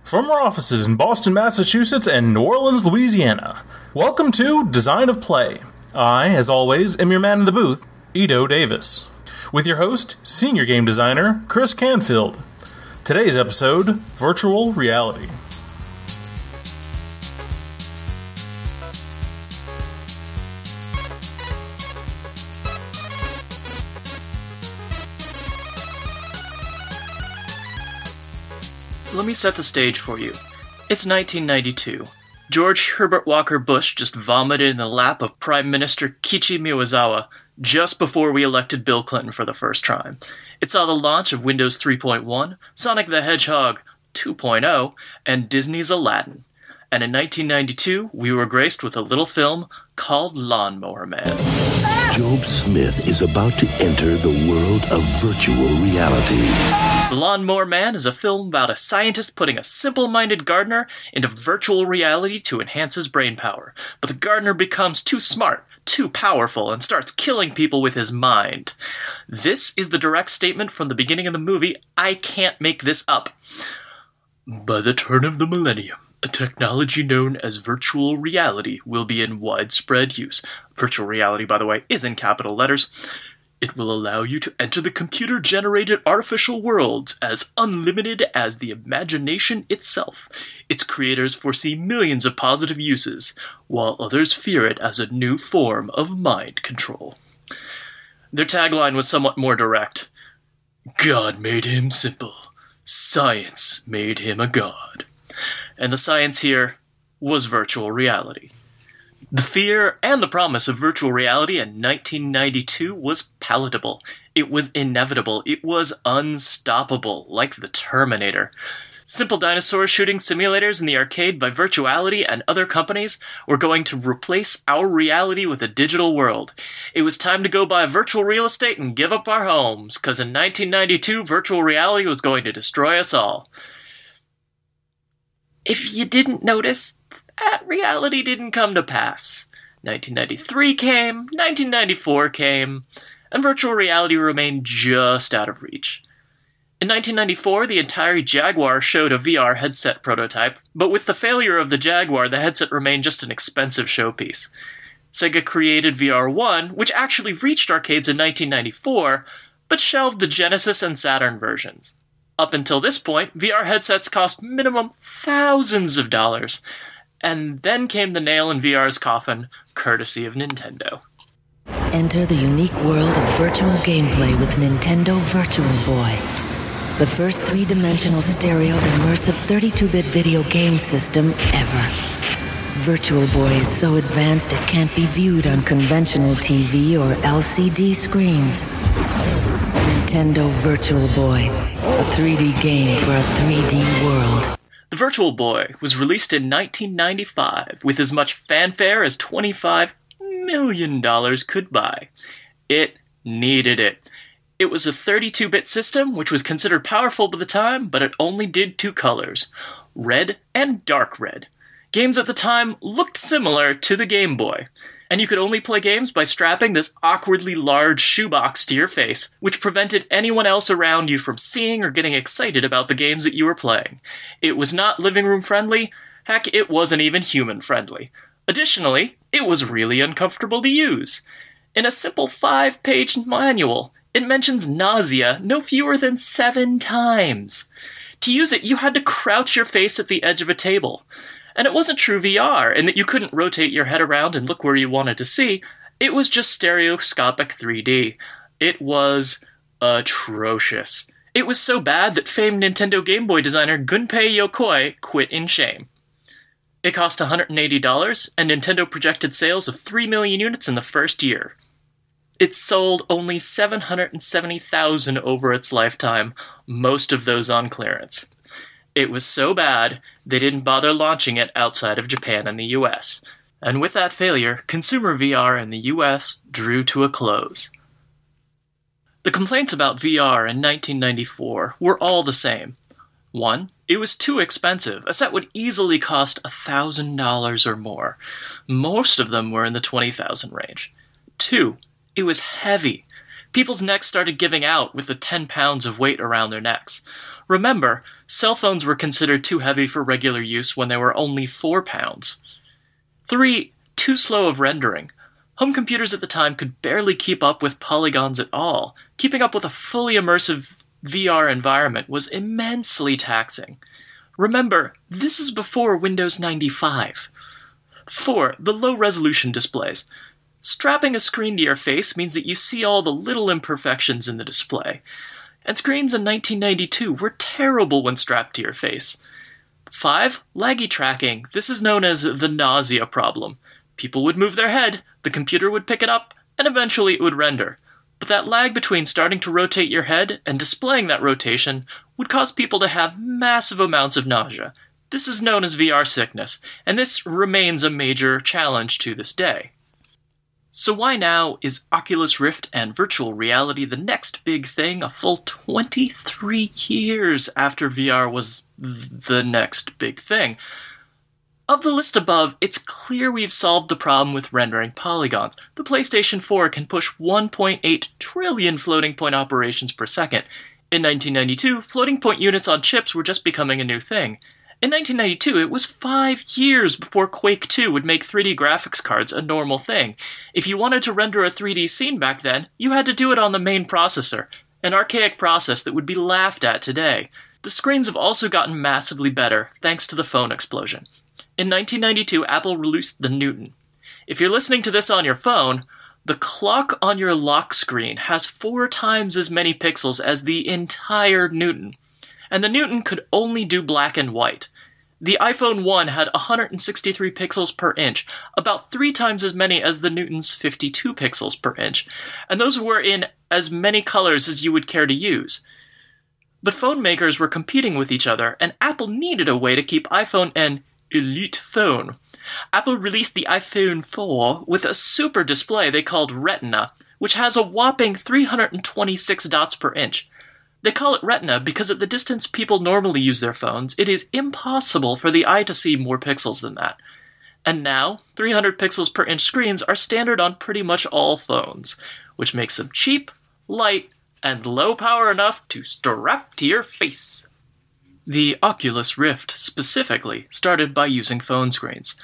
From our offices in Boston, Massachusetts and New Orleans, Louisiana, welcome to Design of Play. I, as always, am your man in the booth, Edo Davis, with your host, Senior Game Designer, Chris Canfield. Today's episode, Virtual Reality. Let me set the stage for you. It's 1992. George Herbert Walker Bush just vomited in the lap of Prime Minister Kiichi Miyazawa just before we elected Bill Clinton for the first time. It saw the launch of Windows 3.1, Sonic the Hedgehog 2.0, and Disney's Aladdin. And in 1992, we were graced with a little film called Lawnmower Man. Job Smith is about to enter the world of virtual reality. The Lawnmower Man is a film about a scientist putting a simple-minded gardener into virtual reality to enhance his brain power. But the gardener becomes too smart, too powerful, and starts killing people with his mind. This is the direct statement from the beginning of the movie. I can't make this up. By the turn of the millennium, a technology known as virtual reality will be in widespread use. Virtual reality, by the way, is in capital letters. It will allow you to enter the computer-generated artificial worlds as unlimited as the imagination itself. Its creators foresee millions of positive uses, while others fear it as a new form of mind control. Their tagline was somewhat more direct. God made him simple. Science made him a god. And the science here was virtual reality. The fear and the promise of virtual reality in 1992 was palatable. It was inevitable. It was unstoppable, like the Terminator. Simple dinosaur shooting simulators in the arcade by Virtuality and other companies were going to replace our reality with a digital world. It was time to go buy virtual real estate and give up our homes, because in 1992, virtual reality was going to destroy us all. If you didn't notice, that reality didn't come to pass. 1993 came, 1994 came, and virtual reality remained just out of reach. In 1994, the Atari Jaguar showed a VR headset prototype, but with the failure of the Jaguar, the headset remained just an expensive showpiece. Sega created VR1, which actually reached arcades in 1994, but shelved the Genesis and Saturn versions. Up until this point, VR headsets cost minimum thousands of dollars. And then came the nail in VR's coffin, courtesy of Nintendo. Enter the unique world of virtual gameplay with Nintendo Virtual Boy. The first three-dimensional stereo immersive 32-bit video game system ever. Virtual Boy is so advanced it can't be viewed on conventional TV or LCD screens. Nintendo Virtual Boy, a 3D game for a 3D world. The Virtual Boy was released in 1995 with as much fanfare as $25 million could buy. It needed it. It was a 32-bit system, which was considered powerful by the time, but it only did two colors, red and dark red. Games at the time looked similar to the Game Boy, and you could only play games by strapping this awkwardly large shoebox to your face, which prevented anyone else around you from seeing or getting excited about the games that you were playing. It was not living room friendly. Heck, it wasn't even human friendly. Additionally, it was really uncomfortable to use. In a simple 5-page manual, it mentions nausea no fewer than 7 times. To use it, you had to crouch your face at the edge of a table. And it wasn't true VR, in that you couldn't rotate your head around and look where you wanted to see. It was just stereoscopic 3D. It was atrocious. It was so bad that famed Nintendo Game Boy designer Gunpei Yokoi quit in shame. It cost $180, and Nintendo projected sales of 3 million units in the first year. It sold only 770,000 over its lifetime, most of those on clearance. It was so bad, they didn't bother launching it outside of Japan and the US. And with that failure, consumer VR in the US drew to a close. The complaints about VR in 1994 were all the same. 1. It was too expensive. A set would easily cost $1,000 or more. Most of them were in the $20,000 range. 2. It was heavy. People's necks started giving out with the 10 pounds of weight around their necks. Remember, cell phones were considered too heavy for regular use when they were only 4 pounds. 3. Too slow of rendering. Home computers at the time could barely keep up with polygons at all. Keeping up with a fully immersive VR environment was immensely taxing. Remember, this is before Windows 95. 4. The low-resolution displays. Strapping a screen to your face means that you see all the little imperfections in the display. And screens in 1992 were terrible when strapped to your face. 5. Laggy tracking. This is known as the nausea problem. People would move their head, the computer would pick it up, and eventually it would render. But that lag between starting to rotate your head and displaying that rotation would cause people to have massive amounts of nausea. This is known as VR sickness, and this remains a major challenge to this day. So why now is Oculus Rift and virtual reality the next big thing a full 23 years after VR was the next big thing? Of the list above, it's clear we've solved the problem with rendering polygons. The PlayStation 4 can push 1.8 trillion floating point operations per second. In 1992, floating point units on chips were just becoming a new thing. In 1992, it was 5 years before Quake 2 would make 3D graphics cards a normal thing. If you wanted to render a 3D scene back then, you had to do it on the main processor, an archaic process that would be laughed at today. The screens have also gotten massively better, thanks to the phone explosion. In 1992, Apple released the Newton. If you're listening to this on your phone, the clock on your lock screen has 4 times as many pixels as the entire Newton. And the Newton could only do black and white. The iPhone 1 had 163 pixels per inch, about 3 times as many as the Newton's 52 pixels per inch, and those were in as many colors as you would care to use. But phone makers were competing with each other, and Apple needed a way to keep iPhone an elite phone. Apple released the iPhone 4 with a super display they called Retina, which has a whopping 326 dots per inch. They call it Retina because at the distance people normally use their phones, it is impossible for the eye to see more pixels than that. And now, 300 pixels per inch screens are standard on pretty much all phones, which makes them cheap, light, and low power enough to strap to your face. The Oculus Rift, specifically, started by using phone screens.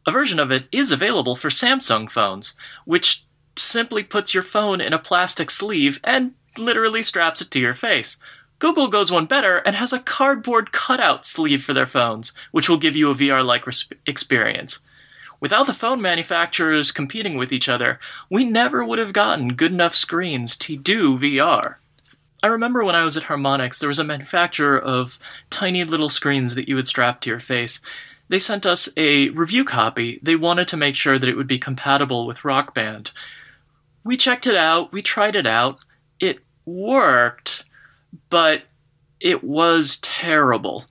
A version of it is available for Samsung phones, which simply puts your phone in a plastic sleeve and literally straps it to your face. Google goes one better and has a cardboard cutout sleeve for their phones, which will give you a VR-like experience. Without the phone manufacturers competing with each other, we never would have gotten good enough screens to do VR. I remember when I was at Harmonix, there was a manufacturer of tiny little screens that you would strap to your face. They sent us a review copy. They wanted to make sure that it would be compatible with Rock Band. We checked it out, we tried it out. It worked, but it was terrible.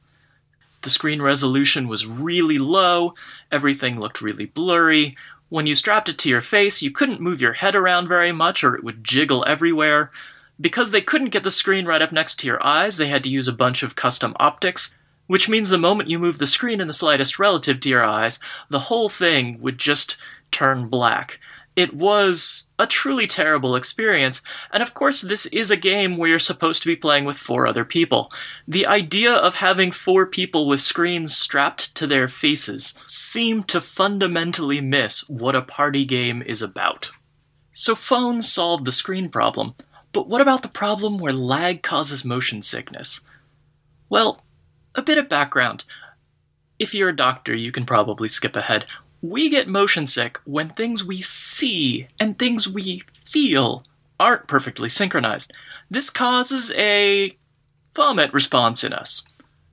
The screen resolution was really low, everything looked really blurry. When you strapped it to your face, you couldn't move your head around very much or it would jiggle everywhere. Because they couldn't get the screen right up next to your eyes, they had to use a bunch of custom optics, which means the moment you move the screen in the slightest relative to your eyes, the whole thing would just turn black. It was a truly terrible experience, and of course this is a game where you're supposed to be playing with 4 other people. The idea of having 4 people with screens strapped to their faces seemed to fundamentally miss what a party game is about. So phones solved the screen problem, but what about the problem where lag causes motion sickness? Well, a bit of background. If you're a doctor, you can probably skip ahead. We get motion sick when things we see and things we feel aren't perfectly synchronized. This causes a vomit response in us.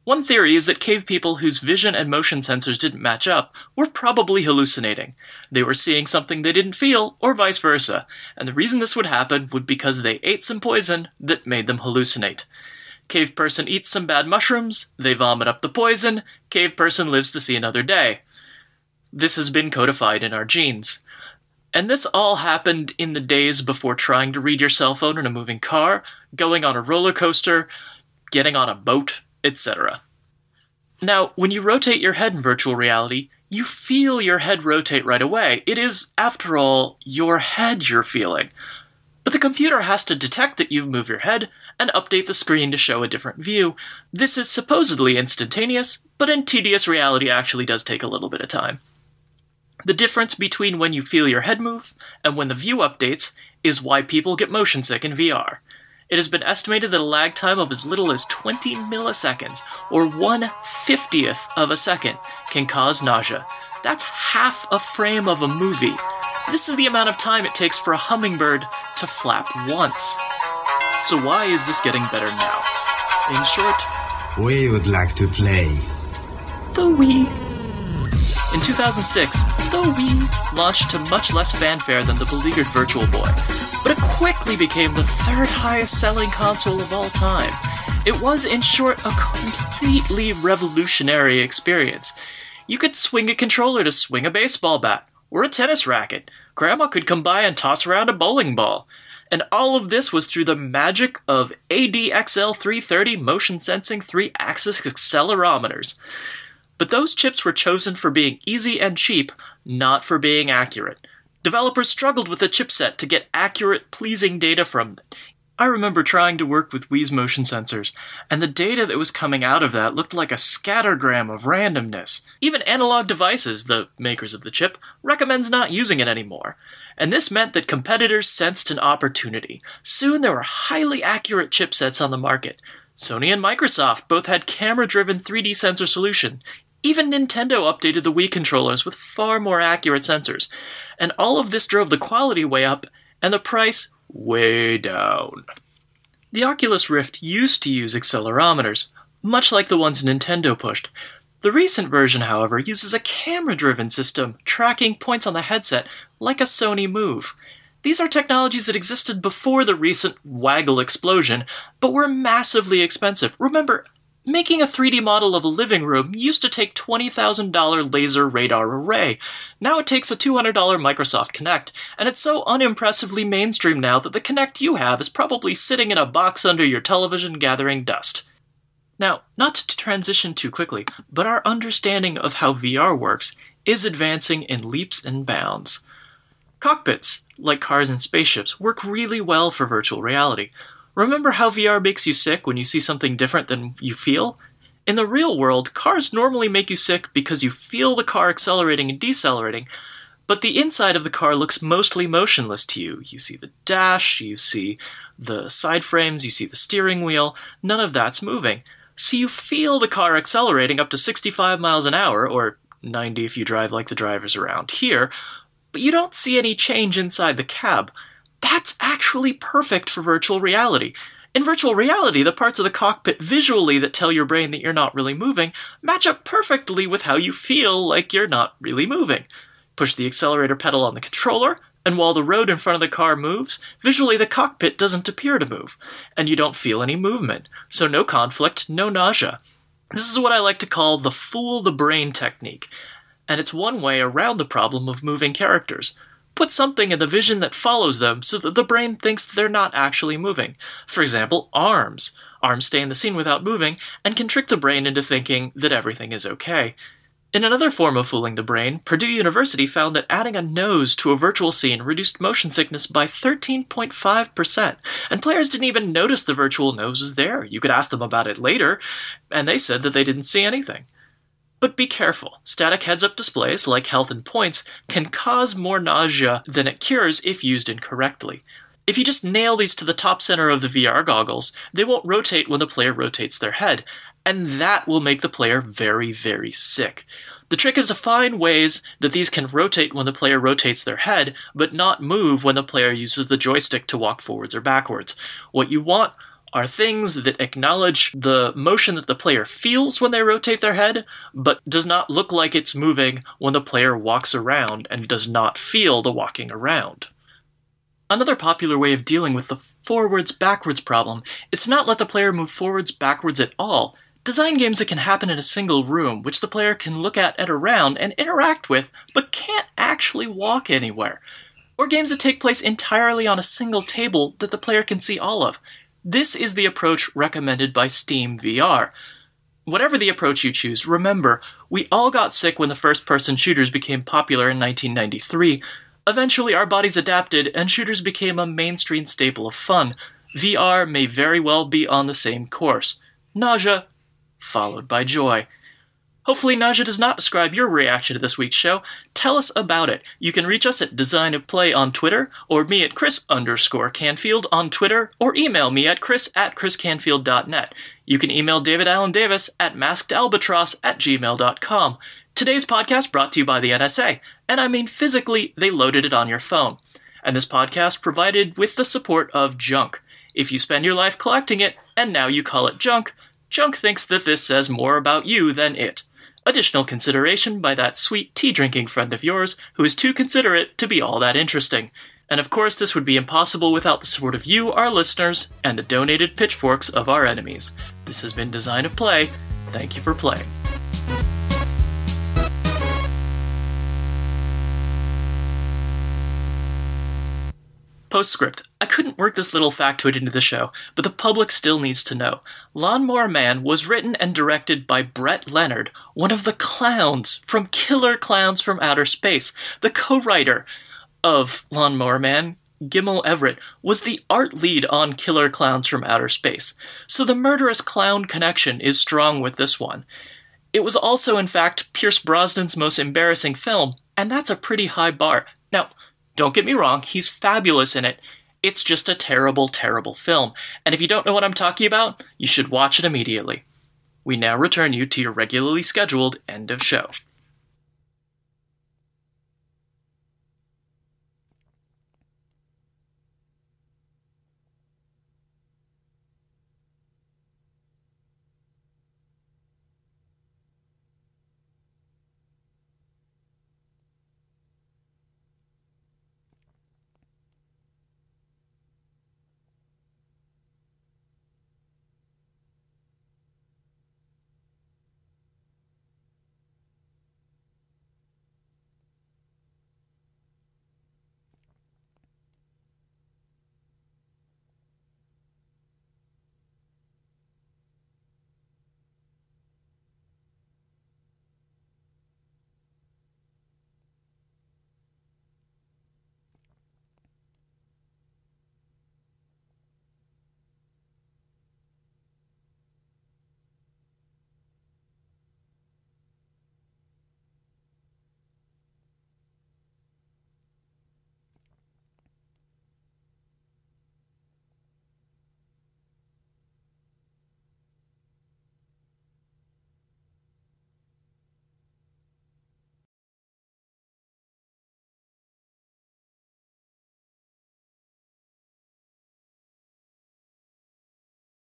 One theory is that cave people whose vision and motion sensors didn't match up were probably hallucinating. They were seeing something they didn't feel, or vice versa, and the reason this would happen would be because they ate some poison that made them hallucinate. Cave person eats some bad mushrooms, they vomit up the poison, cave person lives to see another day. This has been codified in our genes. And this all happened in the days before trying to read your cell phone in a moving car, going on a roller coaster, getting on a boat, etc. Now, when you rotate your head in virtual reality, you feel your head rotate right away. It is, after all, your head you're feeling. But the computer has to detect that you've moved your head, and update the screen to show a different view. This is supposedly instantaneous, but in tedious reality actually does take a little bit of time. The difference between when you feel your head move and when the view updates is why people get motion sick in VR. It has been estimated that a lag time of as little as 20 milliseconds, or 1/50th of a second, can cause nausea. That's half a frame of a movie. This is the amount of time it takes for a hummingbird to flap once. So why is this getting better now? In short, we would like to play the Wii. In 2006, the Wii launched to much less fanfare than the beleaguered Virtual Boy, but it quickly became the third highest selling console of all time. It was, in short, a completely revolutionary experience. You could swing a controller to swing a baseball bat, or a tennis racket. Grandma could come by and toss around a bowling ball. And all of this was through the magic of ADXL330 motion sensing 3-axis accelerometers. But those chips were chosen for being easy and cheap, not for being accurate. Developers struggled with the chipset to get accurate, pleasing data from it. I remember trying to work with Wii's motion sensors, and the data that was coming out of that looked like a scattergram of randomness. Even Analog Devices, the makers of the chip, recommends not using it anymore. And this meant that competitors sensed an opportunity. Soon there were highly accurate chipsets on the market. Sony and Microsoft both had camera-driven 3D sensor solutions. Even Nintendo updated the Wii controllers with far more accurate sensors. And all of this drove the quality way up, and the price way down. The Oculus Rift used to use accelerometers, much like the ones Nintendo pushed. The recent version, however, uses a camera-driven system, tracking points on the headset like a Sony Move. These are technologies that existed before the recent Waggle explosion, but were massively expensive. Remember, making a 3D model of a living room used to take $20,000 laser radar array. Now it takes a $200 Microsoft Kinect, and it's so unimpressively mainstream now that the Kinect you have is probably sitting in a box under your television gathering dust. Now, not to transition too quickly, but our understanding of how VR works is advancing in leaps and bounds. Cockpits, like cars and spaceships, work really well for virtual reality. Remember how VR makes you sick when you see something different than you feel? In the real world, cars normally make you sick because you feel the car accelerating and decelerating, but the inside of the car looks mostly motionless to you. You see the dash, you see the side frames, you see the steering wheel, none of that's moving. So you feel the car accelerating up to 65 miles an hour, or 90 if you drive like the drivers around here, but you don't see any change inside the cab. That's actually perfect for virtual reality. In virtual reality, the parts of the cockpit visually that tell your brain that you're not really moving match up perfectly with how you feel like you're not really moving. Push the accelerator pedal on the controller, and while the road in front of the car moves, visually the cockpit doesn't appear to move, and you don't feel any movement. So no conflict, no nausea. This is what I like to call the fool the brain technique, and it's one way around the problem of moving characters. Put something in the vision that follows them so that the brain thinks they're not actually moving. For example, arms. Arms stay in the scene without moving, and can trick the brain into thinking that everything is okay. In another form of fooling the brain, Purdue University found that adding a nose to a virtual scene reduced motion sickness by 13.5%, and players didn't even notice the virtual nose was there. You could ask them about it later, and they said that they didn't see anything. But be careful. Static heads-up displays, like health and points, can cause more nausea than it cures if used incorrectly. If you just nail these to the top center of the VR goggles, they won't rotate when the player rotates their head, and that will make the player very, very sick. The trick is to find ways that these can rotate when the player rotates their head, but not move when the player uses the joystick to walk forwards or backwards. What you want are things that acknowledge the motion that the player feels when they rotate their head, but does not look like it's moving when the player walks around and does not feel the walking around. Another popular way of dealing with the forwards-backwards problem is to not let the player move forwards-backwards at all. Design games that can happen in a single room, which the player can look at and around and interact with, but can't actually walk anywhere. Or games that take place entirely on a single table that the player can see all of. This is the approach recommended by Steam VR. Whatever the approach you choose, remember, we all got sick when the first-person shooters became popular in 1993. Eventually, our bodies adapted, and shooters became a mainstream staple of fun. VR may very well be on the same course. Nausea, followed by joy. Hopefully nausea does not describe your reaction to this week's show. Tell us about it. You can reach us at Design of Play on Twitter, or me at Chris_Canfield on Twitter, or email me at chris@chriscanfield.net. You can email David Allen Davis at maskedalbatross@gmail.com. Today's podcast brought to you by the NSA, and I mean physically, they loaded it on your phone. And this podcast provided with the support of Junk. If you spend your life collecting it, and now you call it junk, Junk thinks that this says more about you than it. Additional consideration by that sweet tea-drinking friend of yours who is too considerate to be all that interesting. And of course, this would be impossible without the support of you, our listeners, and the donated pitchforks of our enemies. This has been Design of Play. Thank you for playing. Postscript. I couldn't work this little factoid into the show, but the public still needs to know. Lawnmower Man was written and directed by Brett Leonard, one of the clowns from Killer Clowns from Outer Space. The co-writer of Lawnmower Man, Gimel Everett, was the art lead on Killer Clowns from Outer Space. So the murderous clown connection is strong with this one. It was also, in fact, Pierce Brosnan's most embarrassing film, and that's a pretty high bar. Now, don't get me wrong, he's fabulous in it. It's just a terrible, terrible film. And if you don't know what I'm talking about, you should watch it immediately. We now return you to your regularly scheduled end of show.